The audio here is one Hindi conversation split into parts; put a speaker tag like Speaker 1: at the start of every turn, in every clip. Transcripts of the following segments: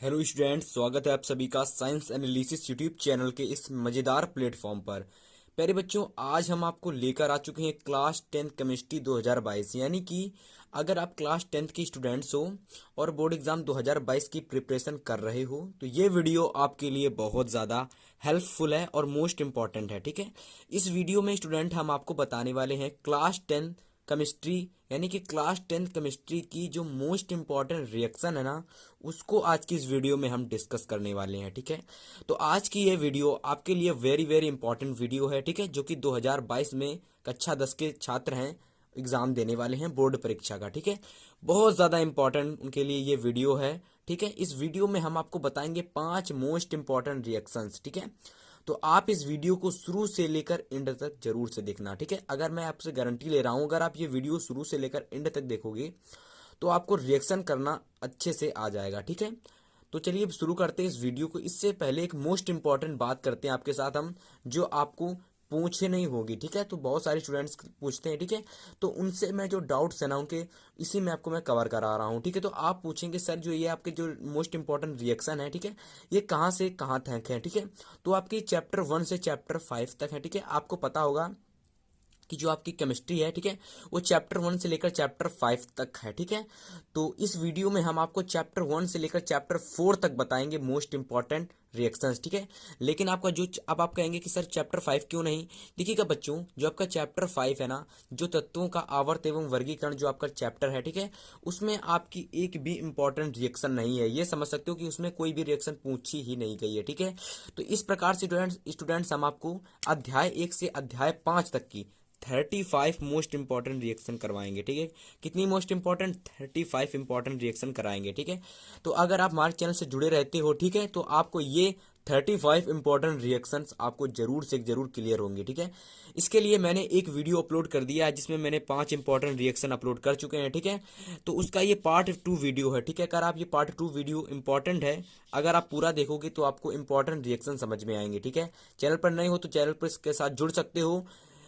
Speaker 1: हेलो स्टूडेंट्स, स्वागत है आप सभी का साइंस एनालिसिस यूट्यूब चैनल के इस मज़ेदार प्लेटफॉर्म पर। प्यारे बच्चों, आज हम आपको लेकर आ चुके हैं क्लास 10 केमिस्ट्री 2022। यानी कि अगर आप क्लास 10 की स्टूडेंट्स हो और बोर्ड एग्जाम 2022 की प्रिपरेशन कर रहे हो तो ये वीडियो आपके लिए बहुत ज़्यादा हेल्पफुल है और मोस्ट इम्पॉर्टेंट है। ठीक है, इस वीडियो में स्टूडेंट हम आपको बताने वाले हैं क्लास 10 केमिस्ट्री, यानी कि क्लास 10 केमिस्ट्री की जो मोस्ट इम्पॉर्टेंट रिएक्शन है ना, उसको आज की इस वीडियो में हम डिस्कस करने वाले हैं। ठीक है, तो आज की ये वीडियो आपके लिए वेरी वेरी इंपॉर्टेंट वीडियो है। ठीक है, जो कि 2022 में कक्षा 10 के छात्र हैं, एग्जाम देने वाले हैं बोर्ड परीक्षा का। ठीक है, बहुत ज़्यादा इंपॉर्टेंट उनके लिए ये वीडियो है। ठीक है, इस वीडियो में हम आपको बताएंगे 5 मोस्ट इंपॉर्टेंट रिएक्शंस। ठीक है, तो आप इस वीडियो को शुरू से लेकर एंड तक जरूर से देखना। ठीक है, अगर मैं आपसे गारंटी ले रहा हूं, अगर आप ये वीडियो शुरू से लेकर एंड तक देखोगे तो आपको रिएक्शन करना अच्छे से आ जाएगा। ठीक है, तो चलिए अब शुरू करते हैं इस वीडियो को। इससे पहले एक मोस्ट इंपॉर्टेंट बात करते हैं आपके साथ हम, जो आपको पूछे नहीं होगी। ठीक है, तो बहुत सारे स्टूडेंट्स पूछते हैं। ठीक है, तो उनसे मैं जो डाउट्स है ना उनके, इसी में आपको मैं कवर करा रहा हूँ। ठीक है, तो आप पूछेंगे सर जो ये आपके जो मोस्ट इंपॉर्टेंट रिएक्शन है, ठीक है, ये कहाँ से कहाँ तक है। ठीक है, तो आपकी चैप्टर 1 से चैप्टर 5 तक है। ठीक है, आपको पता होगा कि जो आपकी केमिस्ट्री है, ठीक है, वो चैप्टर 1 से लेकर चैप्टर 5 तक है। ठीक है, तो इस वीडियो में हम आपको चैप्टर 1 से लेकर चैप्टर 4 तक बताएंगे मोस्ट इंपॉर्टेंट रिएक्शंस। ठीक है, लेकिन आपका जो अब आप कहेंगे कि सर चैप्टर 5 क्यों नहीं। देखिएगा बच्चों, जो आपका चैप्टर 5 है ना, जो तत्वों का आवर्त एवं वर्गीकरण जो आपका चैप्टर है, ठीक है, उसमें आपकी एक भी इंपॉर्टेंट रिएक्शन नहीं है। ये समझ सकते हो कि उसमें कोई भी रिएक्शन पूछी ही नहीं गई है। ठीक है, तो इस प्रकार से स्टूडेंट्स हम आपको अध्याय 1 से अध्याय 5 तक की 35 मोस्ट इंपॉर्टेंट रिएक्शन करवाएंगे। ठीक है, कितनी मोस्ट इंपॉर्टेंट, 35 इंपॉर्टेंट रिएक्शन कराएंगे। ठीक है, तो अगर आप हमारे चैनल से जुड़े रहते हो, ठीक है, तो आपको ये 35 इंपॉर्टेंट रिएक्शंस आपको जरूर से जरूर क्लियर होंगे। ठीक है, इसके लिए मैंने एक वीडियो अपलोड कर दिया है जिसमें मैंने 5 इंपॉर्टेंट रिएक्शन अपलोड कर चुके हैं। ठीक है, तो उसका ये पार्ट 2 वीडियो है। ठीक है, अगर आप ये पार्ट 2 वीडियो इंपॉर्टेंट है, अगर आप पूरा देखोगे तो आपको इंपॉर्टेंट रिएक्शन समझ में आएंगे। ठीक है, चैनल पर नए हो तो चैनल पर इसके साथ जुड़ सकते हो।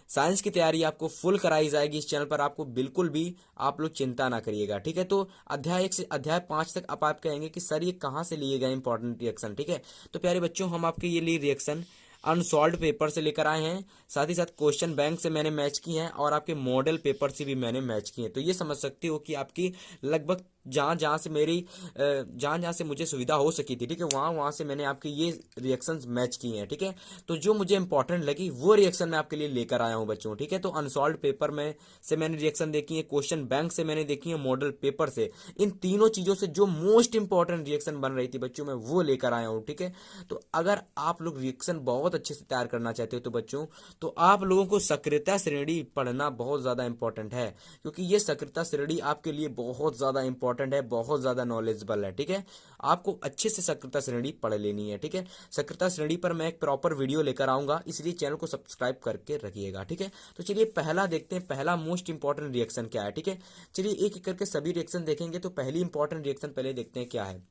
Speaker 1: साइंस की तैयारी आपको फुल कराई जाएगी इस चैनल पर, आपको बिल्कुल भी आप लोग चिंता ना करिएगा। ठीक है, तो अध्याय 1 से अध्याय 5 तक आप कहेंगे कि सर ये कहाँ से लिए गए इंपॉर्टेंट रिएक्शन। ठीक है, तो प्यारे बच्चों, हम आपके ये लिए रिएक्शन अनसॉल्व पेपर से लेकर आए हैं, साथ ही साथ क्वेश्चन बैंक से मैंने मैच की हैं और आपके मॉडल पेपर से भी मैंने मैच की हैं। तो ये समझ सकते हो कि आपकी लगभग जहाँ जहाँ से मेरी जहाँ जहाँ से मुझे सुविधा हो सकी थी, ठीक है, वहाँ वहाँ से मैंने आपके ये रिएक्शंस मैच किए हैं। ठीक है, तो जो मुझे इंपॉर्टेंट लगी वो रिएक्शन मैं आपके लिए लेकर आया हूँ बच्चों। ठीक है, तो अनसॉल्व पेपर में से मैंने रिएक्शन देखी है, क्वेश्चन बैंक से मैंने देखी है, मॉडल पेपर से, इन तीनों चीज़ों से जो मोस्ट इंपॉर्टेंट रिएक्शन बन रही थी बच्चों, मैं वो लेकर आया हूँ। ठीक है, तो अगर आप लोग रिएक्शन बहुत अच्छे से तैयार करना चाहते हो तो बच्चों, तो आप लोगों को सक्रियता श्रेणी पढ़ना बहुत ज़्यादा इंपॉर्टेंट है, क्योंकि ये सक्रियता श्रेणी आपके लिए बहुत ज़्यादा इंपॉर्टेंट है, बहुत ज़्यादा नॉलेजेबल है। ठीक है, आपको अच्छे से सक्रियता श्रेणी पढ़ लेनी है। ठीक है, सक्रियता श्रेणी पर मैं एक प्रॉपर वीडियो लेकर आऊँगा, इसलिए चैनल को सब्सक्राइब करके रखिएगा। ठीक है, तो चलिए पहला देखते हैं, पहला मोस्ट इंपॉर्टेंट रिएक्शन क्या है। ठीक है, चलिए एक एक करके सभी रिएक्शन देखेंगे। तो पहली इंपॉर्टेंट रिएक्शन पहले देखते हैं क्या है।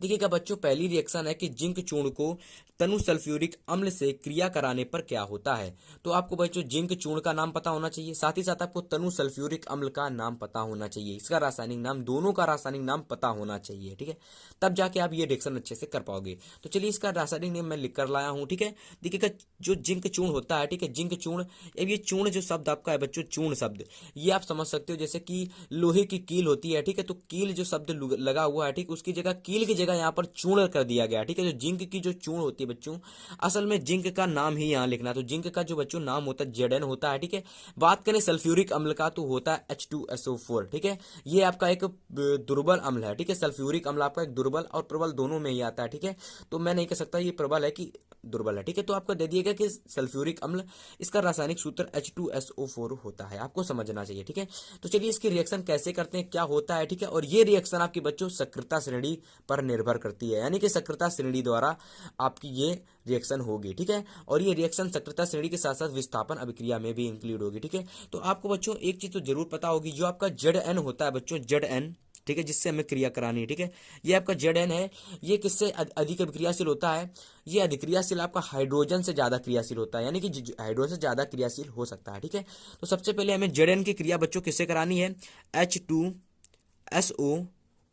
Speaker 1: देखिएगा बच्चों, पहली रिएक्शन है कि जिंक चूर्ण को तनु सल्फ्यूरिक अम्ल से क्रिया कराने पर क्या होता है। तो आपको बच्चों जिंक चूर्ण का नाम पता होना चाहिए, साथ ही साथ आपको तनु सल्फ्यूरिक अम्ल का नाम पता होना चाहिए, इसका रासायनिक नाम, दोनों का रासायनिक नाम पता होना चाहिए। ठीक है, तब जाके आप ये रिएक्शन अच्छे से कर पाओगे। तो चलिए इसका रासायनिक नाम मैं लिख कर लाया हूँ। ठीक है, देखिएगा जो जिंक चूर्ण होता है, ठीक है, जिंक चूर्ण, अब ये चूर्ण जो शब्द आपका है बच्चों, चूर्ण शब्द, ये आप समझ सकते हो जैसे कि लोहे की कील होती है। ठीक है, तो कील जो शब्द लगा हुआ है, ठीक, उसकी जगह कील की जगह यहाँ पर चूर्ण कर दिया गया। ठीक है, जो जिंक की जो चूर्ण होती है बच्चों, असल में जिंक का नाम ही यहाँ लिखना है। तो जिंक का जो बच्चों नाम होता है Zn होता है। ठीक है, बात करें सल्फ्यूरिक अम्ल का तो होता है H2SO4। ठीक है, ये आपका एक दुर्बल अम्ल है। ठीक है, सल्फ्यूरिक अम्ल आपका एक दुर्बल और प्रबल दोनों में ही आता है। ठीक है, तो मैं नहीं कह सकता ये प्रबल है कि दुर्बल है। ठीक है, तो आपको दे दिएगा कि सल्फ्यूरिक अम्ल, इसका रासायनिक सूत्र H2SO4 होता है, आपको समझना चाहिए। ठीक है, तो चलिए इसकी रिएक्शन कैसे करते हैं, क्या होता है। ठीक है, और ये रिएक्शन आपकी बच्चों सक्रियता श्रेणी पर निर्भर करती है, यानी कि सक्रियता श्रेणी द्वारा आपकी ये रिएक्शन होगी। ठीक है, और ये रिएक्शन सक्रियता श्रेणी के साथ साथ विस्थापन अभिक्रिया में भी इंक्लूड होगी। ठीक है, तो आपको बच्चों एक चीज तो जरूर पता होगी, जो आपका Zn होता है बच्चों, Zn, ठीक है, जिससे हमें क्रिया करानी है। ठीक है, ये आपका Zn है, ये किससे अधिक अभिक्रियाशील होता है, ये अधिक्रियाशील आपका हाइड्रोजन से ज्यादा क्रियाशील होता है, यानी कि हाइड्रोजन से ज्यादा क्रियाशील हो सकता है। ठीक है, तो सबसे पहले हमें Zn की क्रिया बच्चों किससे करानी है, H2SO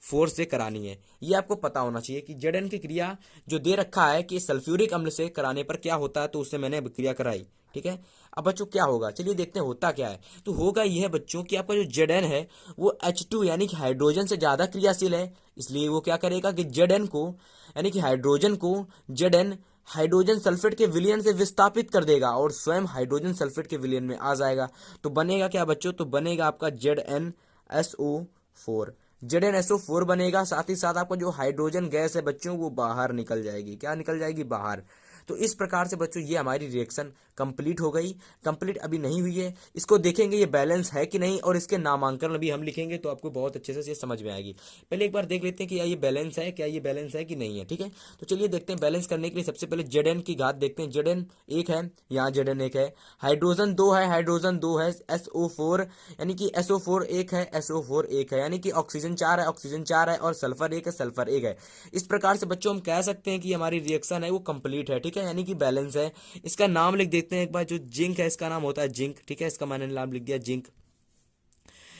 Speaker 1: फोर्स से करानी है। ये आपको पता होना चाहिए कि Zn की क्रिया जो दे रखा है कि सल्फ्यूरिक अम्ल से कराने पर क्या होता है, तो उससे मैंने क्रिया कराई। ठीक है, अब बच्चों क्या होगा, चलिए देखते हैं होता क्या है। तो होगा यह बच्चों कि आपका जो Zn है वो H2 यानी कि हाइड्रोजन से ज्यादा क्रियाशील है, इसलिए वो क्या करेगा कि Zn को यानी कि हाइड्रोजन को Zn हाइड्रोजन सल्फेट के विलयन से विस्थापित कर देगा और स्वयं हाइड्रोजन सल्फेट के विलयन में आ जाएगा। तो बनेगा क्या बच्चों, तो बनेगा आपका ZnSO4। ZnSO4 बनेगा, साथ ही साथ आपका जो हाइड्रोजन गैस है बच्चों वो बाहर निकल जाएगी। क्या निकल जाएगी, बाहर। तो इस प्रकार से बच्चों ये हमारी रिएक्शन कंप्लीट हो गई। कंप्लीट अभी नहीं हुई है, इसको देखेंगे ये बैलेंस है कि नहीं, और इसके नामांकन भी हम लिखेंगे तो आपको बहुत अच्छे से ये समझ में आएगी। पहले एक बार देख लेते हैं कि क्या ये बैलेंस है, क्या ये बैलेंस है कि नहीं है। ठीक है, तो चलिए देखते हैं। बैलेंस करने के लिए सबसे पहले Zn की घात देखते हैं। Zn 1 है, यहाँ Zn 1 है, हाइड्रोजन 2 है, हाइड्रोजन 2 है, SO4 यानी कि SO4 1 है, SO4 1 है, यानी कि ऑक्सीजन 4 है, ऑक्सीजन 4 है, और सल्फर 1 है, सल्फर 1 है। इस प्रकार से बच्चों हम कह सकते हैं कि हमारी रिएक्शन है वो कंप्लीट है। ठीक है, यानी कि बैलेंस है। इसका नाम लिख देते हैं एक बार। जो जिंक है इसका नाम होता है जिंक। ठीक है, इसका मैंने नाम लिख दिया जिंक।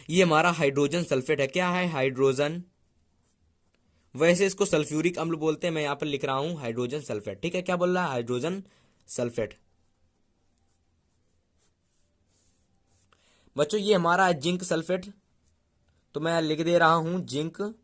Speaker 1: ये हमारा हाइड्रोजन सल्फेट है। क्या है, हाइड्रोजन। वैसे इसको सल्फ्यूरिक अम्ल बोलते हैं, मैं यहां पर लिख रहा हूं हाइड्रोजन सल्फेट। ठीक है, क्या बोल रहा है, हाइड्रोजन सल्फेट। बच्चों ये हमारा है जिंक सल्फेट, तो मैं लिख दे रहा हूं जिंक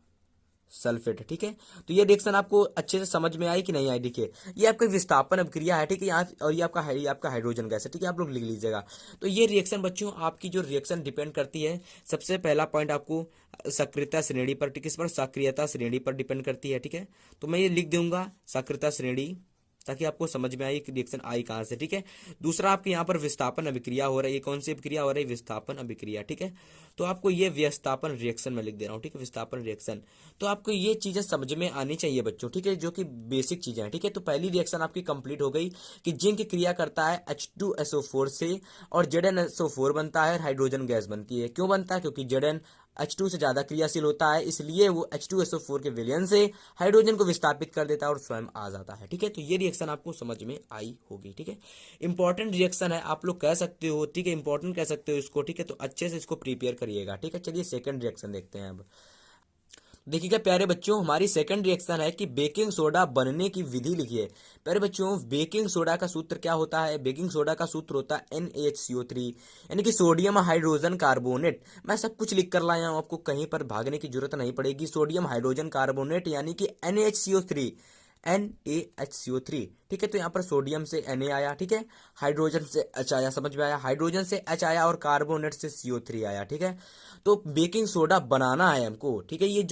Speaker 1: सल्फेट। ठीक है, तो ये रिएक्शन आपको अच्छे से समझ में आई कि नहीं आई। देखिए ये आपका विस्थापन अभिक्रिया है। ठीक है, यहाँ और ये आपका हाइड्रोजन गैस है। ठीक है, आप लोग लिख लीजिएगा। तो ये रिएक्शन बच्चों आपकी जो रिएक्शन डिपेंड करती है, सबसे पहला पॉइंट आपको सक्रियता श्रेणी पर, किस पर, सक्रियता श्रेणी पर डिपेंड करती है। ठीक है, तो मैं ये लिख दूंगा सक्रियता श्रेणी, ताकि आपको समझ में आए कि रिएक्शन आई कहां से। ठीक है, दूसरा आपके यहाँ पर विस्थापन अभिक्रिया हो रही है। कौन सी अभिक्रिया हो रही है, विस्थापन अभिक्रिया। ठीक है, तो आपको ये विस्थापन रिएक्शन में लिख दे रहा हूँ। ठीक है, विस्थापन रिएक्शन। तो आपको ये चीजें समझ में आनी चाहिए बच्चों। ठीक है, जो कि बेसिक चीजें हैं। ठीक है, तो पहली रिएक्शन आपकी कंप्लीट हो गई कि जिंक क्रिया करता है H2SO4 से और ZnSO4 बनता है, हाइड्रोजन गैस बनती है। क्यों बनता है, क्योंकि Zn H2 से ज्यादा क्रियाशील होता है, इसलिए वो H2SO4 के विलयन से हाइड्रोजन को विस्थापित कर देता है और स्वयं आ जाता है। ठीक है, तो ये रिएक्शन आपको समझ में आई होगी। ठीक है, इंपॉर्टेंट रिएक्शन है, आप लोग कह सकते हो। ठीक है, इंपॉर्टेंट कह सकते हो इसको। ठीक है, तो अच्छे से इसको प्रिपेयर करिएगा। ठीक है, चलिए सेकंड रिएक्शन देखते हैं अब। देखिएगा प्यारे बच्चों, हमारी सेकंड रिएक्शन है कि बेकिंग सोडा बनने की विधि लिखिए। प्यारे बच्चों, बेकिंग सोडा का सूत्र क्या होता है, बेकिंग सोडा का सूत्र होता है NaHCO3 यानी कि सोडियम हाइड्रोजन कार्बोनेट। मैं सब कुछ लिख कर लाया हूं, आपको कहीं पर भागने की जरूरत नहीं पड़ेगी। सोडियम हाइड्रोजन कार्बोनेट यानी कि NaHCO3, NaHCO3। ठीक है, तो यहाँ पर सोडियम से Na आया। ठीक है, हाइड्रोजन से H आया, समझ में आया, हाइड्रोजन से H आया और कार्बोनेट से CO3 आया। ठीक है, तो बेकिंग सोडा बनाना है हमको। ठीक है, ये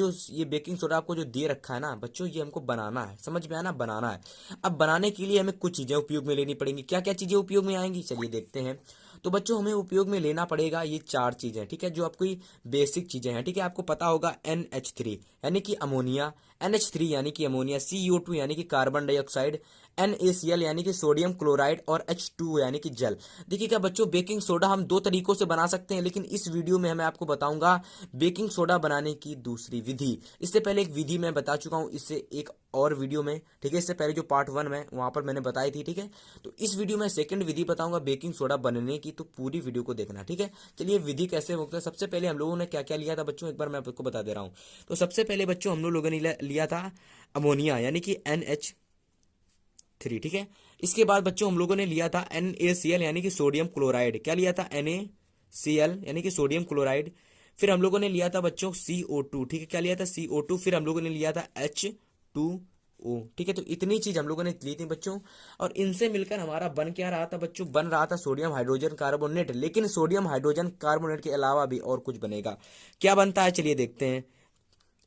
Speaker 1: बेकिंग सोडा आपको जो दे रखा है ना बच्चों, ये हमको बनाना है, समझ में आया ना, बनाना है। अब बनाने के लिए हमें कुछ चीजें उपयोग में लेनी पड़ेंगी। क्या क्या चीजें उपयोग में आएंगी, चलिए देखते हैं। तो बच्चों हमें उपयोग में लेना पड़ेगा ये 4 चीजें। ठीक है, जो आपकी बेसिक चीजें हैं। ठीक है, आपको पता होगा NH3 यानी कि अमोनिया, NH3 यानी कि अमोनिया, CO2 यानी कि कार्बन डाइऑक्साइड, NaCl यानी कि सोडियम क्लोराइड, और H2 यानी कि जल। देखिएगा बच्चों, बेकिंग सोडा हम 2 तरीकों से बना सकते हैं, लेकिन इस वीडियो में मैं आपको बताऊंगा बेकिंग सोडा बनाने की दूसरी विधि। इससे पहले एक विधि मैं बता चुका हूं, इससे एक और वीडियो में। ठीक है, इससे पहले जो पार्ट 1 में वहां पर मैंने बताई थी। ठीक है, तो इस वीडियो में सेकंड विधि बताऊंगा बेकिंग सोडा बनने की, तो पूरी वीडियो को देखना। ठीक है, चलिए विधि कैसे होता है। सबसे पहले हम लोगों ने क्या क्या लिया था बच्चों, एक बार मैं आपको बता दे रहा हूं। तो सबसे पहले बच्चों हम लोगों ने लिया था अमोनिया यानी कि NH3। ठीक है, इसके बाद बच्चों हम लोगों ने लिया था NaCl यानी कि सोडियम क्लोराइड। क्या लिया था, NaCl यानी कि सोडियम क्लोराइड। फिर हम लोगों ने लिया था बच्चों CO2। ठीक है, क्या लिया था, CO2। फिर हम लोगों ने लिया था H2O। ठीक है, तो इतनी चीज हम लोगों ने ली थी बच्चों, और इनसे मिलकर हमारा बन क्या रहा था बच्चों, बन रहा था सोडियम हाइड्रोजन कार्बोनेट। लेकिन सोडियम हाइड्रोजन कार्बोनेट के अलावा भी और कुछ बनेगा। क्या बनता है, चलिए देखते हैं।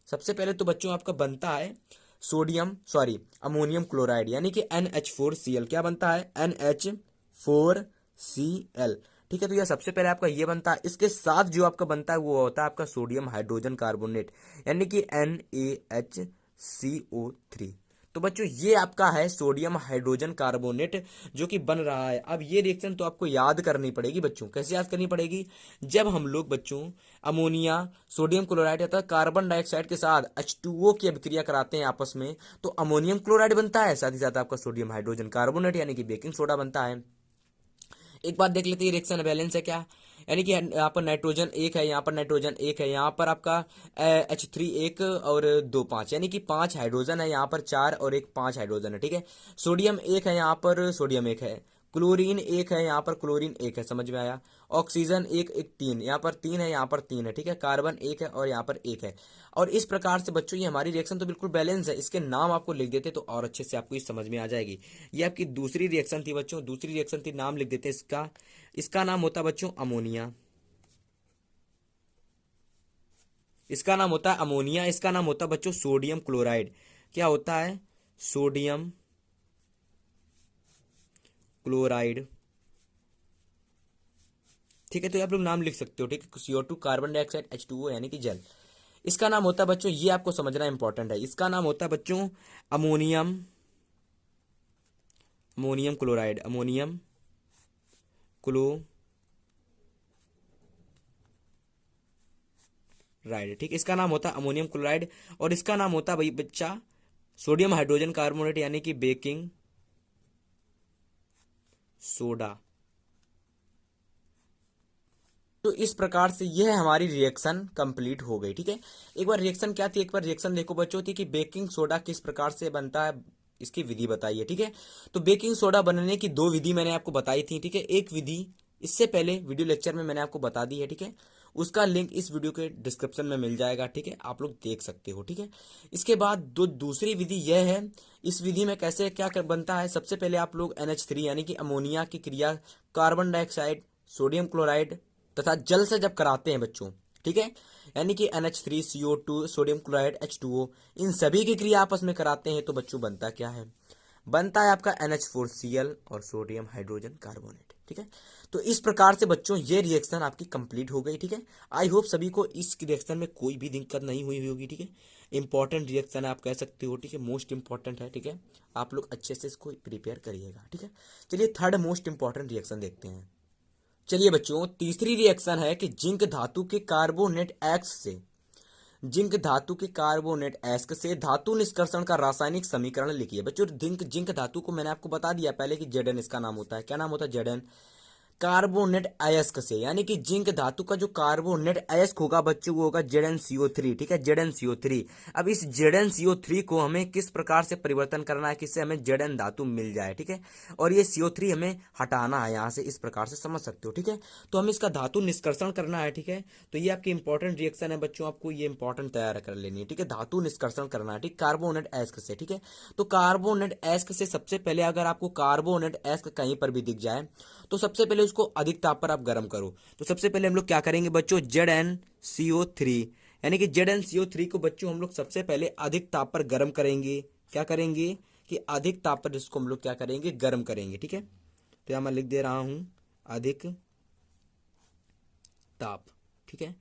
Speaker 1: सबसे पहले तो बच्चों आपका बनता है अमोनियम क्लोराइड यानी कि NH4Cl। क्या बनता है, NH4Cl। ठीक है, तो यह सबसे पहले आपका ये बनता है। इसके साथ जो आपका बनता है वो होता है आपका सोडियम हाइड्रोजन कार्बोनेट यानी कि NaHCO3। तो बच्चों ये आपका है सोडियम हाइड्रोजन कार्बोनेट जो कि बन रहा है। अब ये रिएक्शन तो आपको याद करनी पड़ेगी बच्चों। कैसे याद करनी पड़ेगी, जब हम लोग बच्चों अमोनिया, सोडियम क्लोराइड अर्थात कार्बन डाइऑक्साइड के साथ H2O की अभिक्रिया कराते हैं आपस में, तो अमोनियम क्लोराइड बनता है, साथ ही साथ आपका सोडियम हाइड्रोजन कार्बोनेट यानी कि बेकिंग सोडा बनता है। एक बात देख लेते हैं रिएक्शन बैलेंस है क्या। यानी कि यहाँ पर नाइट्रोजन एक है, यहाँ पर नाइट्रोजन एक है, यहाँ पर आपका H3 एक और दो पाँच, यानी कि पांच हाइड्रोजन है, यहाँ पर चार और एक पांच हाइड्रोजन है, ठीक है। सोडियम एक है, यहाँ पर सोडियम एक है। क्लोरीन एक है, यहाँ पर क्लोरीन एक है, समझ में आया। ऑक्सीजन एक एक तीन, यहाँ पर तीन है, यहाँ पर तीन है, ठीक है। कार्बन एक है और यहाँ पर एक है। और इस प्रकार से बच्चों ये हमारी रिएक्शन तो बिल्कुल बैलेंस है। इसके नाम आपको लिख देते तो और अच्छे से आपको ये समझ में आ जाएगी। ये आपकी दूसरी रिएक्शन थी बच्चों, दूसरी रिएक्शन थी, नाम लिख देते इसका। इसका नाम होता है बच्चों अमोनिया। इसका नाम होता है अमोनिया। इसका नाम होता है बच्चों सोडियम क्लोराइड। क्या होता है? सोडियम क्लोराइड, ठीक है। तो आप लोग नाम लिख सकते हो, ठीक है। CO2 कार्बन डाइऑक्साइड, H2O यानी कि जल। इसका नाम होता है बच्चों, ये आपको समझना इंपॉर्टेंट है, इसका नाम होता है बच्चों ammonium, ammonium chloride, ammonium chloride, ठीक है। इसका नाम होता है अमोनियम क्लोराइड। और इसका नाम होता है भाई बच्चा सोडियम हाइड्रोजन कार्बोनेट यानी कि बेकिंग सोडा। तो इस प्रकार से यह हमारी रिएक्शन कंप्लीट हो गई, ठीक है। एक बार रिएक्शन क्या थी, एक बार रिएक्शन देखो बच्चों थी कि बेकिंग सोडा किस प्रकार से बनता है, इसकी विधि बताइए, ठीक है। तो बेकिंग सोडा बनने की दो विधि मैंने आपको बताई थी, ठीक है। एक विधि इससे पहले वीडियो लेक्चर में मैंने आपको बता दी है, ठीक है। उसका लिंक इस वीडियो के डिस्क्रिप्शन में मिल जाएगा, ठीक है, आप लोग देख सकते हो, ठीक है। इसके बाद दूसरी विधि यह है, इस विधि में कैसे क्या बनता है। सबसे पहले आप लोग NH3 यानी कि अमोनिया की क्रिया कार्बन डाइऑक्साइड, सोडियम क्लोराइड तथा जल से जब कराते हैं बच्चों, ठीक है, यानी कि NH3 CO2 sodium chloride H2O, इन सभी की क्रिया आपस में कराते हैं तो बच्चों बनता क्या है? बनता है आपका NH4Cl और सोडियम हाइड्रोजन कार्बोनेट, ठीक है। तो इस प्रकार से बच्चों ये रिएक्शन आपकी कंप्लीट हो गई, ठीक है। आई होप सभी को इस रिएक्शन में कोई भी दिक्कत नहीं हुई होगी, ठीक है। इंपॉर्टेंट रिएक्शन है आप कह सकते हो, ठीक है, मोस्ट इंपॉर्टेंट है, ठीक है। आप लोग अच्छे से इसको प्रिपेयर करिएगा, ठीक है। चलिए थर्ड मोस्ट इंपॉर्टेंट रिएक्शन देखते हैं। चलिए बच्चों तीसरी रिएक्शन है कि जिंक धातु के कार्बोनेट एक्स से, जिंक धातु के कार्बोनेट एक्स से धातु निष्कर्षण का रासायनिक समीकरण लिखिए। बच्चों जिंक धातु को मैंने आपको बता दिया पहले कि Zn इसका नाम होता है। क्या नाम होता है? Zn। कार्बोनेट अयस्क से, यानी कि जिंक धातु का जो कार्बोनेट अयस्क होगा बच्चों वो होगा ZnCO3, ठीक है, ZnCO3। अब इस ZnCO3 को हमें किस प्रकार से परिवर्तन करना है, किससे हमें Zn धातु मिल जाए, ठीक है। और ये CO3 हमें हटाना है यहाँ से, इस प्रकार से समझ सकते हो, ठीक है। तो हमें इसका धातु निष्कर्षण करना है, ठीक है। तो ये आपकी इंपॉर्टेंट रिएक्शन है बच्चों, आपको ये इंपॉर्टेंट तैयार कर लेनी है, ठीक है। धातु निष्कर्षण करना है, ठीक, कार्बोनेट अयस्क से, ठीक है। तो कार्बोनेट अयस्क से सबसे पहले अगर आपको कार्बोनेट अयस्क कहीं पर भी दिख जाए तो सबसे पहले उसको अधिक ताप पर आप गर्म करो। तो सबसे पहले हम लोग क्या करेंगे बच्चों, ZnCO3 यानी कि ZnCO3 को बच्चों हम लोग सबसे पहले अधिक ताप पर गर्म करेंगे। क्या करेंगे कि अधिक ताप पर इसको हम लोग क्या करेंगे, गर्म करेंगे, ठीक है। तो यहां मैं लिख दे रहा हूं अधिक ताप, ठीक है।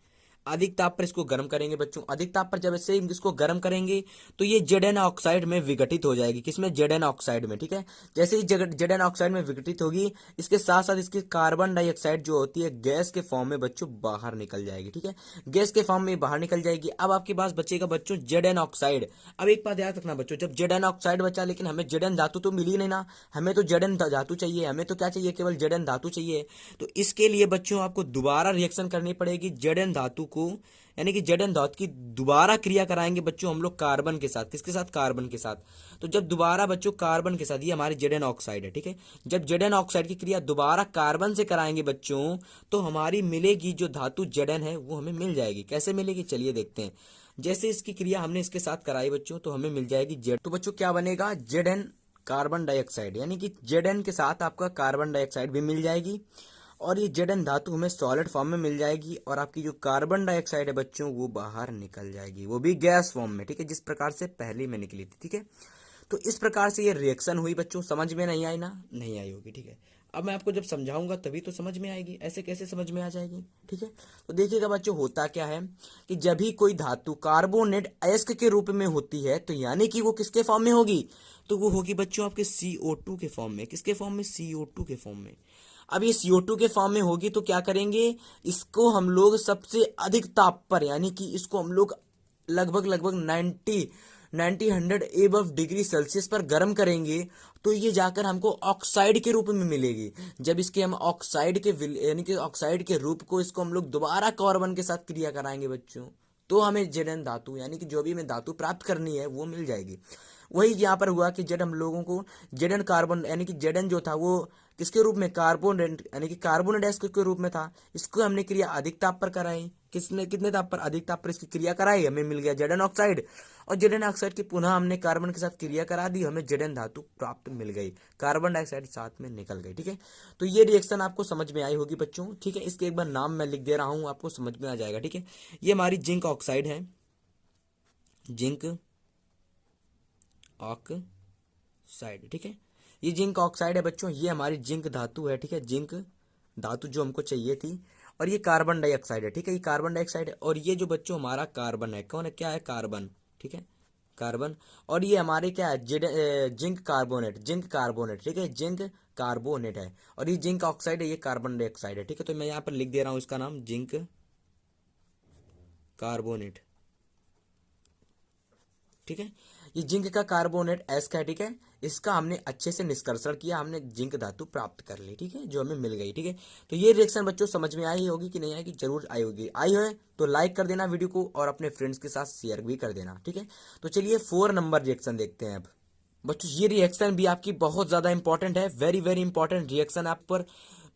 Speaker 1: अधिक ताप पर इसको गर्म करेंगे बच्चों। अधिक ताप पर जब ऐसे इसको गर्म करेंगे तो ये Zn ऑक्साइड में विघटित हो जाएगी। किसमें? Zn ऑक्साइड में, ठीक है। जैसे ही Zn ऑक्साइड में विघटित होगी, इसके साथ साथ इसकी कार्बन डाइऑक्साइड जो होती है गैस के फॉर्म में बच्चों बाहर निकल जाएगी, ठीक है। गैस के फॉर्म में बाहर निकल जाएगी। अब आपके पास बचेगा बच्चों Zn ऑक्साइड। अब एक बात याद रखना बच्चों, जब Zn ऑक्साइड बचा लेकिन हमें Zn धातु तो मिली नहीं ना, हमें तो Zn धातु चाहिए, हमें तो क्या चाहिए, केवल Zn धातु चाहिए। तो इसके लिए बच्चों आपको दोबारा रिएक्शन करनी पड़ेगी। Zn धातु को यानी कि Zn धातु की दोबारा क्रिया कराएंगे बच्चों हम लोग कार्बन के साथ। किसके साथ? कार्बन के साथ। तो जब दोबारा बच्चों कार्बन के साथ, ये हमारी Zn ऑक्साइड है, ठीक है। जब Zn ऑक्साइड की क्रिया दोबारा कार्बन से कराएंगे बच्चों तो हमारी मिलेगी जो धातु Zn है वो हमें मिल जाएगी। कैसे मिलेगी चलिए देखते हैं। जैसे इसकी क्रिया हमने इसके साथ कराई बच्चों तो हमें मिल जाएगी Z। तो बच्चों क्या बनेगा, Zn कार्बन डाइऑक्साइड, यानी कि Zn के साथ आपका कार्बन डाइऑक्साइड भी मिल जाएगी और ये Zn धातु हमें सॉलिड फॉर्म में मिल जाएगी और आपकी जो कार्बन डाइऑक्साइड है बच्चों वो बाहर निकल जाएगी, वो भी गैस फॉर्म में, ठीक है, जिस प्रकार से पहले में निकली थी, ठीक है। तो इस प्रकार से ये रिएक्शन हुई बच्चों। समझ में नहीं आई ना? नहीं आई होगी, ठीक है। अब मैं आपको जब समझाऊंगा तभी तो समझ में आएगी, ऐसे कैसे समझ में आ जाएगी, ठीक है। तो देखिएगा बच्चों होता क्या है कि जब भी कोई धातु कार्बोनेट अयस्क के रूप में होती है तो यानी कि वो किसके फॉर्म में होगी, तो वो होगी बच्चों आपके CO2 के फॉर्म में। किसके फॉर्म में? CO2 के फॉर्म में। अब ये CO2 के फॉर्म में होगी तो क्या करेंगे, इसको हम लोग सबसे अधिक ताप पर, यानी कि इसको हम लोग लगभग लगभग 100 एबव डिग्री सेल्सियस पर गर्म करेंगे तो ये जाकर हमको ऑक्साइड के रूप में मिलेगी। जब इसके हम ऑक्साइड के यानी कि ऑक्साइड के रूप को इसको हम लोग दोबारा कार्बन के साथ क्रिया कराएंगे बच्चों, तो हमें Zn धातु यानी कि जो भी हमें धातु प्राप्त करनी है वो मिल जाएगी। वही यहाँ पर हुआ कि जब हम लोगों को Zn कार्बन यानी कि Zn जो था वो किसके रूप में, कार्बन यानी कि कार्बन डाइऑक्साइड के रूप में था। इसको हमने क्रिया अधिक ताप पर कराई। किसने कितने ताप पर, अधिक ताप पर इसकी क्रिया कराई, हमें मिल गया Zn ऑक्साइड। और Zn ऑक्साइड की पुनः हमने कार्बन के साथ क्रिया करा दी, हमें Zn धातु प्राप्त मिल गई, कार्बन डाइऑक्साइड साथ में निकल गई। ठीक है, तो ये रिएक्शन आपको समझ में आई होगी बच्चों। ठीक है, इसके एक बार नाम मैं लिख दे रहा हूँ, आपको समझ में आ जाएगा। ठीक है, ये हमारी जिंक ऑक्साइड है, जिंक ऑक्साइड। ठीक है, ये जिंक ऑक्साइड है बच्चों, ये हमारी जिंक धातु है। ठीक है, जिंक धातु जो हमको चाहिए थी। और ये कार्बन डाइऑक्साइड है। ठीक है, ये कार्बन डाइऑक्साइड है। और ये जो बच्चों हमारा कार्बन है, कौन है, क्या है, कार्बन। ठीक है, कार्बन। और ये हमारे क्या है, जिंक कार्बोनेट, जिंक कार्बोनेट। ठीक है, जिंक कार्बोनेट है। और ये जिंक ऑक्साइड है, ये कार्बन डाइऑक्साइड है। ठीक है, तो मैं यहाँ पर लिख दे रहा हूँ इसका नाम, जिंक कार्बोनेट। ठीक है, ये जिंक का कार्बोनेट एस का है। ठीक है, इसका हमने अच्छे से निष्कर्षण किया, हमने जिंक धातु प्राप्त कर ली। ठीक है, जो हमें मिल गई। ठीक है, तो ये रिएक्शन बच्चों समझ में आई होगी कि नहीं आई, कि जरूर आई होगी। आई है तो लाइक कर देना वीडियो को और अपने फ्रेंड्स के साथ शेयर भी कर देना। ठीक है, तो चलिए 4 नंबर रिएक्शन देखते हैं अब बच्चों। ये रिएक्शन भी आपकी बहुत ज्यादा इंपॉर्टेंट है, वेरी वेरी इंपॉर्टेंट रिएक्शन। आप पर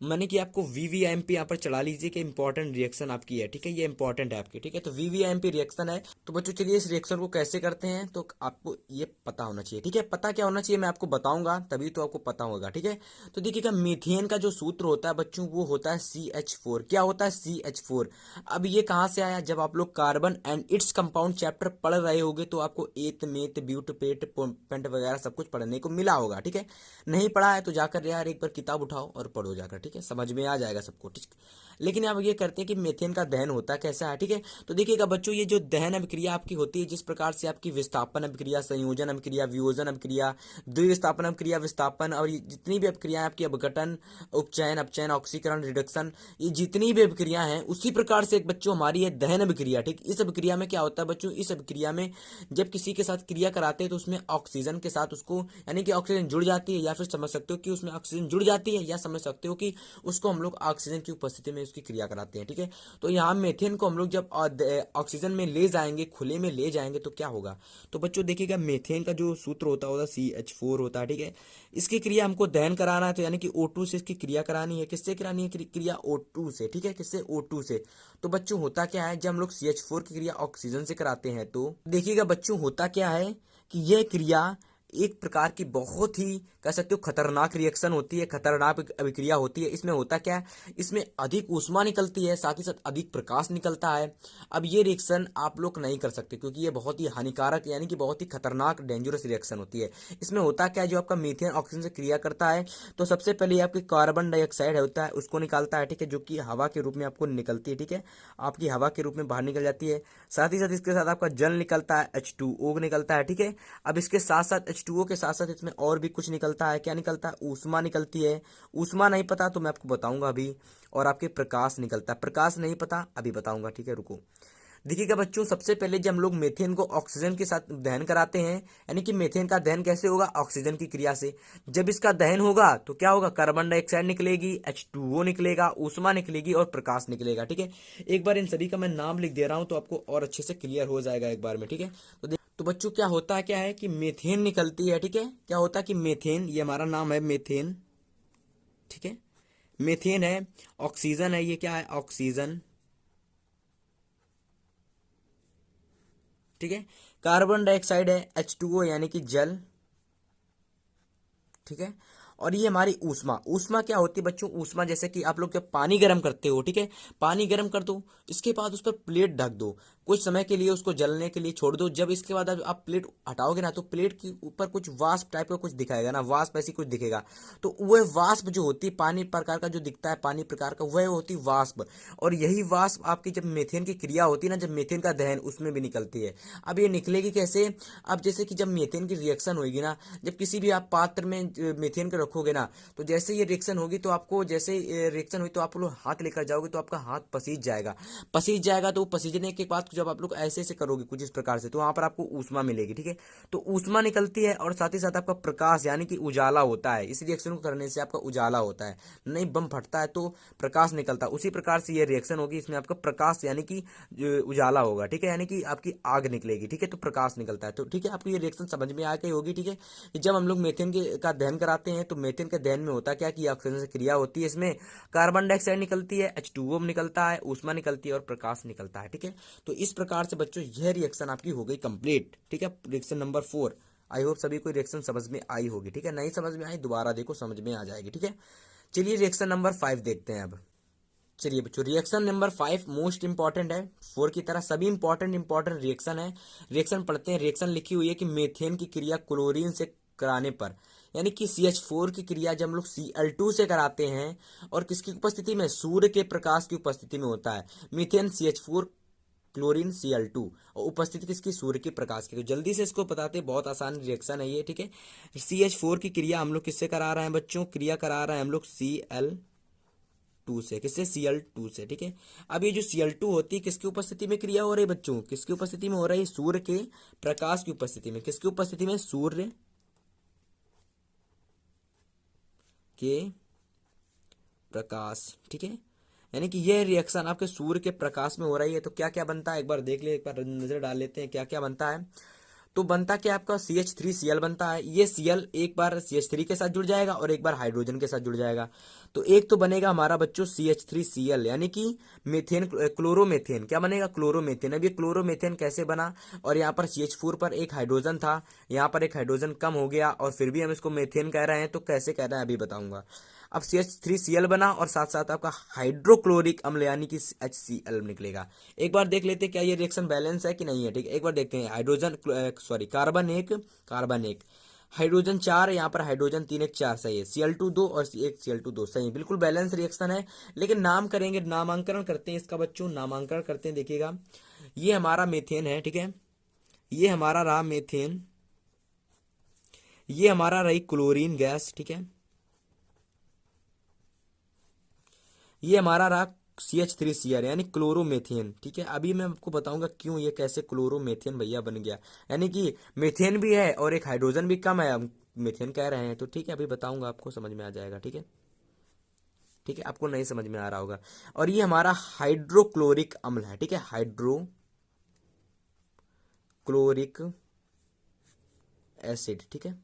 Speaker 1: मैंने कि आपको वीवीआईएमपी यहाँ पर चढ़ा लीजिए कि इंपॉर्टेंट रिएक्शन आपकी है। ठीक है, ये इंपॉर्टेंट है आपकी। ठीक है, तो वीवीआईएमपी रिएक्शन है। तो बच्चों चलिए इस रिएक्शन को कैसे करते हैं तो आपको ये पता होना चाहिए। ठीक है, पता क्या होना चाहिए मैं आपको बताऊंगा, तभी तो आपको पता होगा। ठीक है, तो देखिएगा मीथेन का जो सूत्र होता है बच्चों वो होता है CH4। क्या होता है, CH4। अब ये कहाँ से आया, जब आप लोग carbon and its compound chapter पढ़ रहे होगे तो आपको eth meth but pent pent वगैरह सब कुछ पढ़ने को मिला होगा। ठीक है, नहीं पढ़ा है तो जाकर यार एक बार किताब उठाओ और पढ़ो जाकर। ठीक है, समझ में आ जाएगा सबको। ठीक, लेकिन अब ये करते हैं कि मीथेन का दहन होता कैसा है। ठीक है, तो देखिएगा बच्चों, ये जो दहन अभिक्रिया आपकी होती है, जिस प्रकार से आपकी विस्थापन अभिक्रिया, संयोजन अभिक्रिया, वियोजन अभिक्रिया, द्विविस्थापन अभिक्रिया, विस्थापन और जितनी भी अभिक्रियाएं आपकी, अपघटन, उपचयन, अपचयन, ऑक्सीकरण, रिडक्शन, ये जितनी भी अभिक्रिया हैं उसी प्रकार से एक बच्चों हमारी है दहन अभिक्रिया। ठीक, इस अभिक्रिया में क्या होता है बच्चों, इस अभिक्रिया में जब किसी के साथ क्रिया कराते हैं तो उसमें ऑक्सीजन के साथ उसको यानी कि ऑक्सीजन जुड़ जाती है, या फिर समझ सकते हो कि उसमें ऑक्सीजन जुड़ जाती है, या समझ सकते हो कि उसको हम लोग ऑक्सीजन की उपस्थिति में उसकी क्रिया कराते हैं। ठीक है, तो यहाँ मीथेन को हम लोग जब ऑक्सीजन में ले जाएंगे, खुले में ले जाएंगे तो क्या होगा, तो बच्चों देखिएगा मीथेन का जो सूत्र होता है CH4 होता है। ठीक है, इसकी क्रिया हमको दहन कराना है, तो यानी कि O2 से इसकी क्रिया करानी है। किससे करानी है क्रिया, O2 से। ठीक है, किससे, O2 से। तो बच्चों होता क्या है, जब हम लोग CH4 की क्रिया ऑक्सीजन से कराते हैं तो देखिएगा बच्चों होता क्या है कि यह क्रिया एक प्रकार की बहुत ही कह सकते हो खतरनाक रिएक्शन होती है, खतरनाक अभिक्रिया होती है। इसमें होता क्या है, इसमें अधिक ऊष्मा निकलती है, साथ ही साथ अधिक प्रकाश निकलता है। अब ये रिएक्शन आप लोग नहीं कर सकते क्योंकि ये बहुत ही हानिकारक यानी कि बहुत ही खतरनाक डेंजरस रिएक्शन होती है। इसमें होता क्या है, जो आपका मीथेन ऑक्सीजन से क्रिया करता है तो सबसे पहले आपकी कार्बन डाइऑक्साइड होता है उसको निकालता है। ठीक है, जो कि हवा के रूप में आपको निकलती है। ठीक है, आपकी हवा के रूप में बाहर निकल जाती है। साथ ही साथ इसके साथ आपका जल निकलता है, H2O निकलता है। ठीक है, अब इसके साथ साथ H2O के साथ साथ इसमें और भी कुछ निकलता है। क्या निकलता है, ऊष्मा निकलती है। ऊष्मा नहीं पता तो मैं आपको बताऊंगा अभी। और आपके प्रकाश निकलता है, प्रकाश नहीं पता अभी बताऊंगा। ठीक है, रुको। देखिएगा बच्चों, सबसे पहले जब हम लोग मीथेन को ऑक्सीजन के साथ दहन कराते हैं, यानी कि मीथेन का दहन कैसे होगा, ऑक्सीजन की क्रिया से। जब इसका दहन होगा तो क्या होगा, कार्बन डाइऑक्साइड निकलेगी, H2O निकलेगा, ऊष्मा निकलेगी और प्रकाश निकलेगा। ठीक है, एक बार इन सभी का मैं नाम लिख दे रहा हूं तो आपको और अच्छे से क्लियर हो जाएगा एक बार में। ठीक है, तो बच्चों क्या होता है, क्या है कि मीथेन निकलती है। ठीक है, क्या होता है कि मीथेन, ये हमारा नाम है मीथेन। ठीक है, मीथेन है, ऑक्सीजन है, ये क्या है, ऑक्सीजन। ठीक है, कार्बन डाइऑक्साइड है, H2O यानी कि जल। ठीक है, और ये हमारी ऊष्मा। ऊष्मा क्या होती है बच्चों, ऊष्मा जैसे कि आप लोग जब पानी गर्म करते हो। ठीक है, पानी गर्म कर दो, इसके बाद उस पर प्लेट ढक दो, कुछ समय के लिए उसको जलने के लिए छोड़ दो। जब इसके बाद आप प्लेट हटाओगे ना तो प्लेट के ऊपर कुछ वाष्प टाइप का कुछ दिखाएगा ना, वाष्प ऐसी कुछ दिखेगा। तो वह वाष्प जो होती है पानी प्रकार का जो दिखता है, पानी प्रकार का, वह होती वाष्प। और यही वाष्प आपकी जब मीथेन की क्रिया होती है ना, जब मीथेन का दहन, उसमें भी निकलती है। अब ये निकलेगी कैसे, अब जैसे कि जब मीथेन की रिएक्शन होगी ना, जब किसी भी आप पात्र में मीथेन को रखोगे ना, तो जैसे ये रिएक्शन होगी तो आपको, जैसे रिएक्शन हुई तो आप लोग हाथ लेकर जाओगे तो आपका हाथ पसीज जाएगा। पसीज जाएगा तो पसीजने के बाद जब आप लोग ऐसे ऐसे करोगे कुछ इस प्रकार से, तो वहां पर आपको ऊष्मा मिलेगी, ठीक है। तो ऊष्मा निकलती है और साथ ही साथ आपका प्रकाश यानी कि उजाला होता है। इस रिएक्शन को करने से आपका उजाला होता है, नहीं बम फटता है तो प्रकाश निकलता है। उसी प्रकार से ये रिएक्शन होगी, इसमें आपका प्रकाश यानी कि उजाला होगा, ठीक है, यानी कि आपकी आग निकलेगी, ठीक है, तो प्रकाश निकलता है। तो ठीक है, आपको ये रिएक्शन समझ में आ गई होगी, ठीक है। कि जब हम लोग मीथेन का दहन कराते हैं तो मीथेन के दहन में होता क्या कि ऑक्सीजन से क्रिया होती है, इसमें कार्बन डाइऑक्साइड निकलती है, H2O निकलता है, ऊष्मा निकलती है और प्रकाश निकलता है, ठीक है। तो इस प्रकार से बच्चों यह रिएक्शन आपकी हो गई कंप्लीट, ठीक है। Reaction number 4। आई होप सभी को रिएक्शन समझ में आई होगी, ठीक है। नहीं समझ में आई दोबारा देखो, समझ में आ जाएगी, ठीक है। चलिए रिएक्शन नंबर 5 देखते हैं अब। चलिए बच्चों, रिएक्शन नंबर 5 मोस्ट इंपॉर्टेंट है, 4 की तरह सभी इंपॉर्टेंट रिएक्शन है। रिएक्शन पढ़ते हैं। रिएक्शन लिखी हुई है कि मीथेन की क्रिया क्लोरीन से कराने पर, यानी कि CH4 की क्रिया जब हम लोग Cl2 से कराते हैं और किसकी उपस्थिति में, सूर्य के प्रकाश की उपस्थिति में होता है। मीथेन CH4 क्लोरीन Cl2 और उपस्थिति किसकी, सूर्य के प्रकाश की। तो जल्दी से इसको बताते हैं, बहुत आसान रिएक्शन है ये, ठीक है। CH4 की क्रिया हम लोग किससे करा रहे हैं बच्चों, क्रिया करा रहे हैं हम लोग Cl2 से, किससे, Cl2 से, ठीक है। अब ये जो Cl2 होती है किसकी उपस्थिति में क्रिया हो रही है बच्चों, किसकी उपस्थिति में हो रही है, सूर्य के प्रकाश की उपस्थिति में। किसकी उपस्थिति में, सूर्य के प्रकाश, ठीक है। यानी कि यह रिएक्शन आपके सूर्य के प्रकाश में हो रही है। तो क्या क्या बनता है एक बार देख ले, एक बार नजर डाल लेते हैं क्या क्या बनता है। तो बनता क्या आपका CH3Cl बनता है। ये Cl एक बार CH3 के साथ जुड़ जाएगा और एक बार हाइड्रोजन के साथ जुड़ जाएगा। तो एक तो बनेगा हमारा बच्चों CH3Cl, यानी कि मीथेन, क्लोरोमीथेन। क्या बनेगा, क्लोरोमीथेन। अब ये क्लोरोमीथेन कैसे बना, और यहाँ पर CH4 पर एक हाइड्रोजन था, यहाँ पर एक हाइड्रोजन कम हो गया और फिर भी हम इसको मीथेन कह रहे हैं। तो कैसे कह रहे हैं अभी बताऊंगा। अब CH3Cl बना और साथ साथ आपका हाइड्रोक्लोरिक अम्ल यानी कि HCl निकलेगा। एक बार देख लेते हैं क्या ये रिएक्शन बैलेंस है कि नहीं है, ठीक है। एक बार देखते हैं। हाइड्रोजन सॉरी कार्बन एक हाइड्रोजन 4, यहाँ पर हाइड्रोजन 3 1 4 सही है। Cl2 2 और एक Cl2 2 सही है, बिल्कुल बैलेंस रिएक्शन है। लेकिन नाम करेंगे, नामांकन करते हैं इसका बच्चों, नामांकन करते हैं। देखिएगा ये हमारा मीथेन है, ठीक है, ये हमारा रहा मीथेन, ये हमारा रही क्लोरीन गैस, ठीक है, ये हमारा रहा CH3Cl यानी क्लोरोमेथेन, ठीक है। अभी मैं आपको बताऊंगा क्यों ये कैसे क्लोरोमेथेन भैया बन गया, यानी कि मीथेन भी है और एक हाइड्रोजन भी कम है, हम मीथेन कह रहे हैं। तो ठीक है, अभी बताऊंगा, आपको समझ में आ जाएगा, ठीक है, ठीक है। आपको नहीं समझ में आ रहा होगा। और ये हमारा हाइड्रोक्लोरिक अम्ल है, ठीक है, हाइड्रोक्लोरिक एसिड, ठीक है,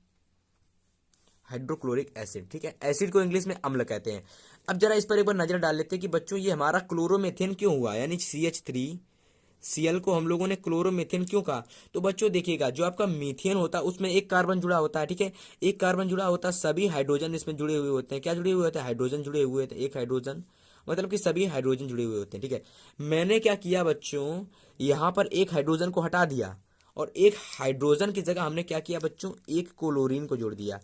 Speaker 1: हाइड्रोक्लोरिक एसिड, ठीक है। एसिड को इंग्लिश में अम्ल कहते हैं। अब जरा इस पर एक बार नजर डाल लेते हैं कि बच्चों ये हमारा क्लोरोमीथेन क्यों हुआ, यानी CH3Cl को हम लोगों ने क्लोरोमीथेन क्यों कहा। तो बच्चों देखिएगा, जो आपका मीथेन होता है उसमें एक कार्बन जुड़ा होता है, ठीक है, एक कार्बन जुड़ा होता है, सभी हाइड्रोजन इसमें जुड़े हुए होते हैं। क्या जुड़े हुए होते हैं, हाइड्रोजन जुड़े हुए होते हैं, एक हाइड्रोजन, मतलब कि सभी हाइड्रोजन जुड़े हुए होते हैं, ठीक है। मैंने क्या किया बच्चों, यहाँ पर एक हाइड्रोजन को हटा दिया और एक हाइड्रोजन की जगह हमने क्या किया बच्चों, एक क्लोरीन को जोड़ दिया।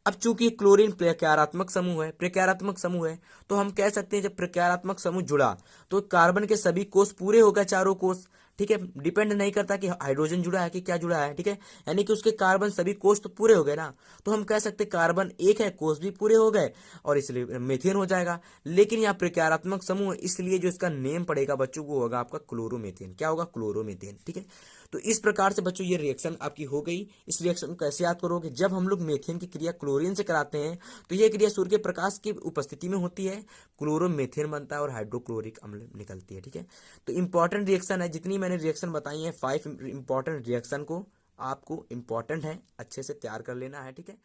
Speaker 1: अब चूंकि क्लोरीन प्रकारात्मक समूह है, तो हम कह सकते हैं जब प्रकारात्मक समूह जुड़ा तो कार्बन के सभी कोष पूरे हो गए, चारों कोष, ठीक है। डिपेंड नहीं करता कि हाइड्रोजन जुड़ा है कि क्या जुड़ा है, ठीक है, यानी कि उसके कार्बन सभी कोष तो पूरे हो गए ना। तो हम कह सकते कार्बन एक है, कोष भी पूरे हो गए और इसलिए मीथेन हो जाएगा। लेकिन यहाँ प्रकारात्मक समूह है, इसलिए जो इसका नेम पड़ेगा बच्चों वो होगा आपका क्लोरोमीथेन। क्या होगा, क्लोरोमीथेन, ठीक है। तो इस प्रकार से बच्चों ये रिएक्शन आपकी हो गई। इस रिएक्शन को कैसे याद करोगे, जब हम लोग मीथेन की क्रिया क्लोरीन से कराते हैं तो यह क्रिया सूर्य के प्रकाश की उपस्थिति में होती है, क्लोरोमीथेन बनता है और हाइड्रोक्लोरिक अम्ल निकलती है, ठीक है। तो इंपॉर्टेंट रिएक्शन है, जितनी मैंने रिएक्शन बताई है 5 इंपॉर्टेंट रिएक्शन को आपको इंपॉर्टेंट है अच्छे से तैयार कर लेना है, ठीक है।